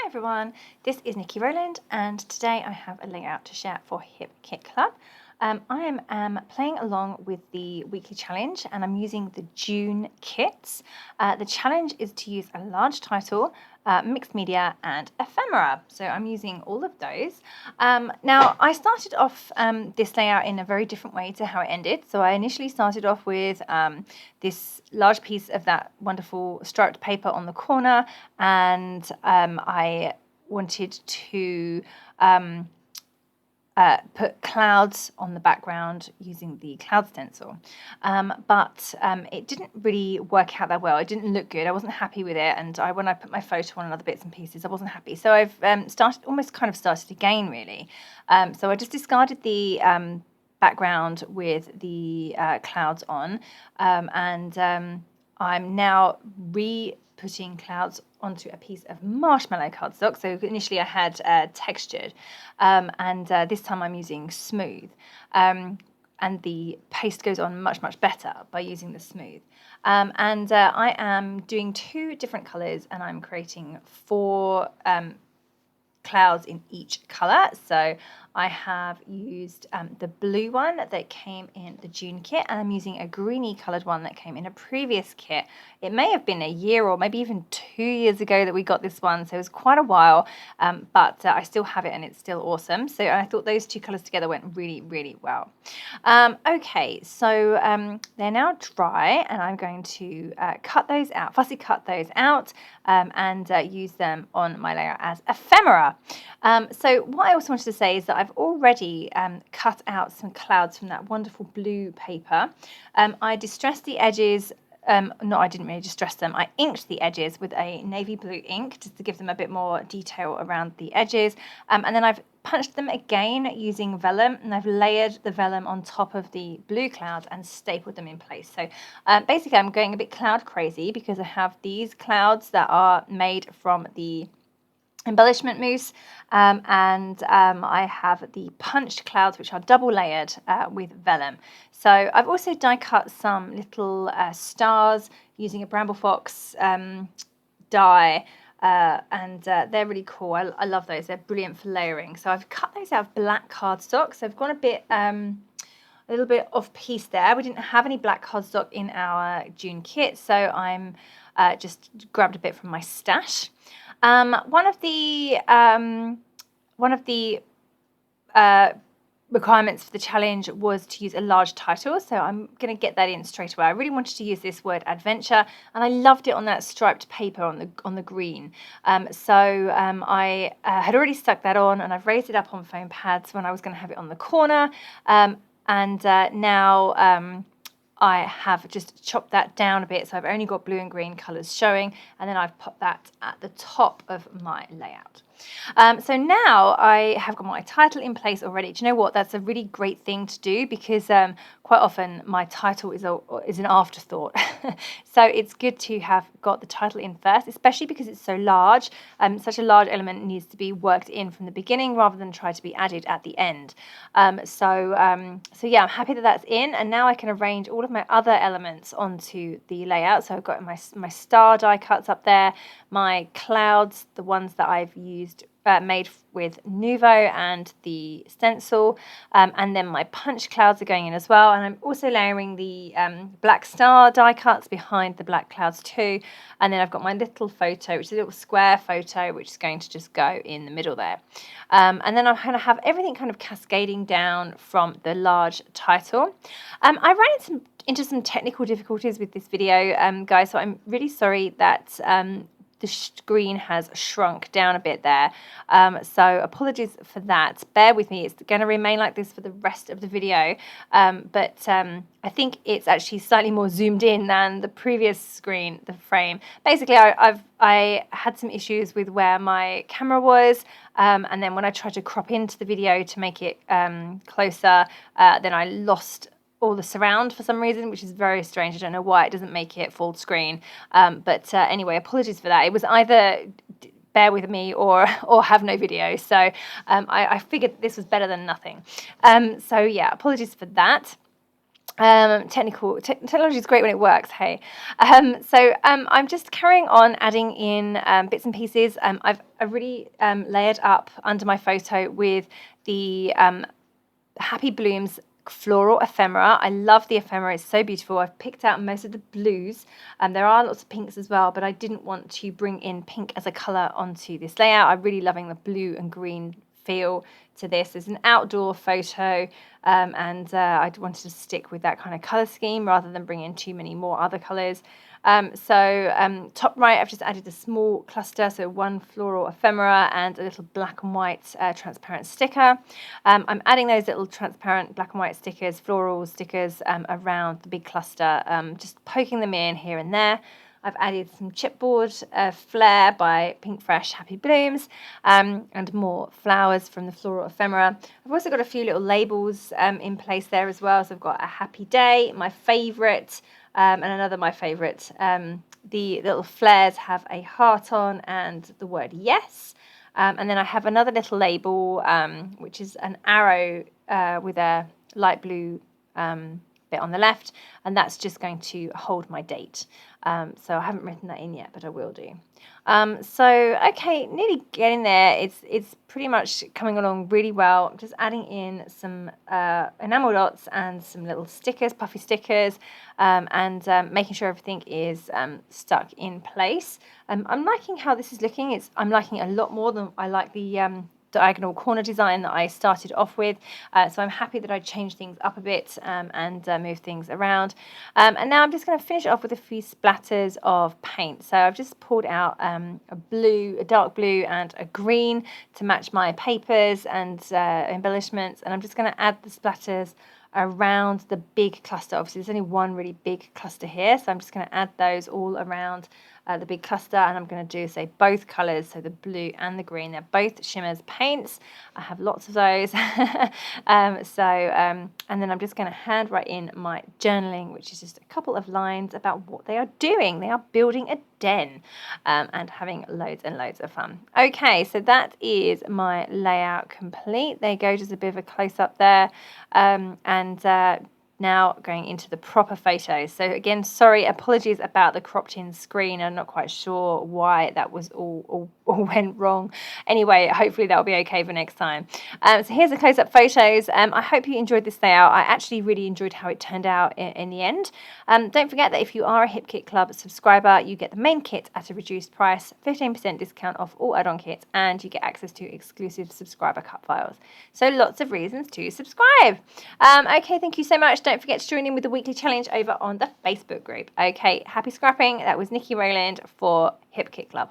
everyone, this is Niki Rowland and today I have a layout to share for Hip Kit Club. I am playing along with the weekly challenge and I'm using the June kits. The challenge is to use a large title, mixed media and ephemera. So I'm using all of those. Now I started off this layout in a very different way to how it ended. So I initially started off with this large piece of that wonderful striped paper on the corner, and I wanted to put clouds on the background using the cloud stencil, but it didn't really work out that well. It didn't look good. I wasn't happy with it, and when I put my photo on other bits and pieces, I wasn't happy. So I've started again, really. So I just discarded the background with the clouds on, and I'm now putting clouds onto a piece of marshmallow cardstock. So initially I had textured, and this time I'm using smooth, and the paste goes on much better by using the smooth. I am doing two different colours, and I'm creating four clouds in each colour. So I have used the blue one that came in the June kit, and I'm using a greeny coloured one that came in a previous kit. It may have been a year or maybe even 2 years ago that we got this one, so it was quite a while, but I still have it and it's still awesome. So I thought those two colours together went really well. Okay, so they're now dry, and I'm going to cut those out, fussy cut those out, and use them on my layout as ephemera. So what I also wanted to say is that I've already cut out some clouds from that wonderful blue paper. I distressed the edges. No, I didn't really distress them. I inked the edges with a navy blue ink just to give them a bit more detail around the edges. And then I've punched them again using vellum, and I've layered the vellum on top of the blue clouds and stapled them in place. So basically I'm going a bit cloud crazy because I have these clouds that are made from the embellishment mousse, and I have the punched clouds, which are double layered with vellum. So I've also die cut some little stars using a Bramble Fox die, and they're really cool. I love those. They're brilliant for layering. So I've cut those out of black cardstock. So I've gone a little bit off piece there. We didn't have any black cardstock in our June kit, so I'm just grabbed a bit from my stash. One of the requirements for the challenge was to use a large title, so I'm going to get that in straight away. I really wanted to use this word adventure, and I loved it on that striped paper on the green. I had already stuck that on, and I've raised it up on foam pads when I was going to have it on the corner, now I have just chopped that down a bit, so I've only got blue and green colours showing, and then I've popped that at the top of my layout. So now I have got my title in place already. Do you know what? That's a really great thing to do, because quite often my title is an afterthought. So it's good to have got the title in first, especially because it's so large. Such a large element needs to be worked in from the beginning rather than try to be added at the end. So yeah, I'm happy that that's in, and now I can arrange all of my other elements onto the layout. So I've got my star die cuts up there, my clouds, the ones that I've used made with Nuvo and the stencil, and then my punch clouds are going in as well, and I'm also layering the black star die cuts behind the black clouds too, and then I've got my little photo, which is a little square photo, which is going to just go in the middle there, and then I'm going to have everything kind of cascading down from the large title. I ran into some technical difficulties with this video, guys, so I'm really sorry that the screen has shrunk down a bit there, so apologies for that. Bear with me, it's going to remain like this for the rest of the video, but I think it's actually slightly more zoomed in than the previous screen, the frame. Basically, I had some issues with where my camera was, and then when I tried to crop into the video to make it closer, then I lost all the surround for some reason, which is very strange. I don't know why it doesn't make it full screen, but anyway, apologies for that. It was either bear with me or have no video, so I figured this was better than nothing. So yeah, apologies for that. Technology is great when it works. Hey, I'm just carrying on adding in bits and pieces. I've really layered up under my photo with the Happy Blooms floral ephemera. I love the ephemera, it's so beautiful. I've picked out most of the blues, there are lots of pinks as well, but I didn't want to bring in pink as a colour onto this layout. I'm really loving the blue and green feel to this. It's an outdoor photo, and I wanted to stick with that kind of colour scheme rather than bring in too many more other colours. Top right, I've just added a small cluster, so one floral ephemera and a little black and white transparent sticker. I'm adding those little transparent black and white stickers, floral stickers, around the big cluster, just poking them in here and there. I've added some chipboard flair by Pink Fresh Happy Blooms, and more flowers from the floral ephemera. I've also got a few little labels in place there as well. So I've got a happy day, my favourite, and another my favourite. The little flares have a heart on and the word yes. And then I have another little label, which is an arrow with a light blue bit on the left, and that's just going to hold my date. So I haven't written that in yet, but I will do. Okay, nearly getting there. It's pretty much coming along really well. I'm just adding in some enamel dots and some little stickers, puffy stickers, and making sure everything is stuck in place. I'm liking how this is looking. I'm liking it a lot more than I like the diagonal corner design that I started off with, so I'm happy that I changed things up a bit and moved things around, and now I'm just going to finish off with a few splatters of paint. So I've just pulled out a dark blue and a green to match my papers and embellishments, and I'm just going to add the splatters around the big cluster. Obviously there's only one really big cluster here, so I'm just going to add those all around the big cluster, and I'm going to do, say, both colours, so the blue and the green. They're both Shimmers paints. I have lots of those. And then I'm just going to hand write in my journaling, which is just a couple of lines about what they are doing. They are building a den and having loads and loads of fun. Okay, so that is my layout complete. There you go, just a bit of a close-up there. Now going into the proper photos. So again, sorry, apologies about the cropped in screen. I'm not quite sure why that was all went wrong. Anyway, hopefully that'll be okay for next time. So here's the close-up photos. I hope you enjoyed this layout. I actually really enjoyed how it turned out in the end. Don't forget that if you are a Hip Kit Club subscriber, you get the main kit at a reduced price, 15% discount off all add-on kits, and you get access to exclusive subscriber cut files. So lots of reasons to subscribe. Okay, thank you so much. Don't forget to join in with the weekly challenge over on the Facebook group. Okay, happy scrapping. That was Niki Rowland for Hip Kit Club.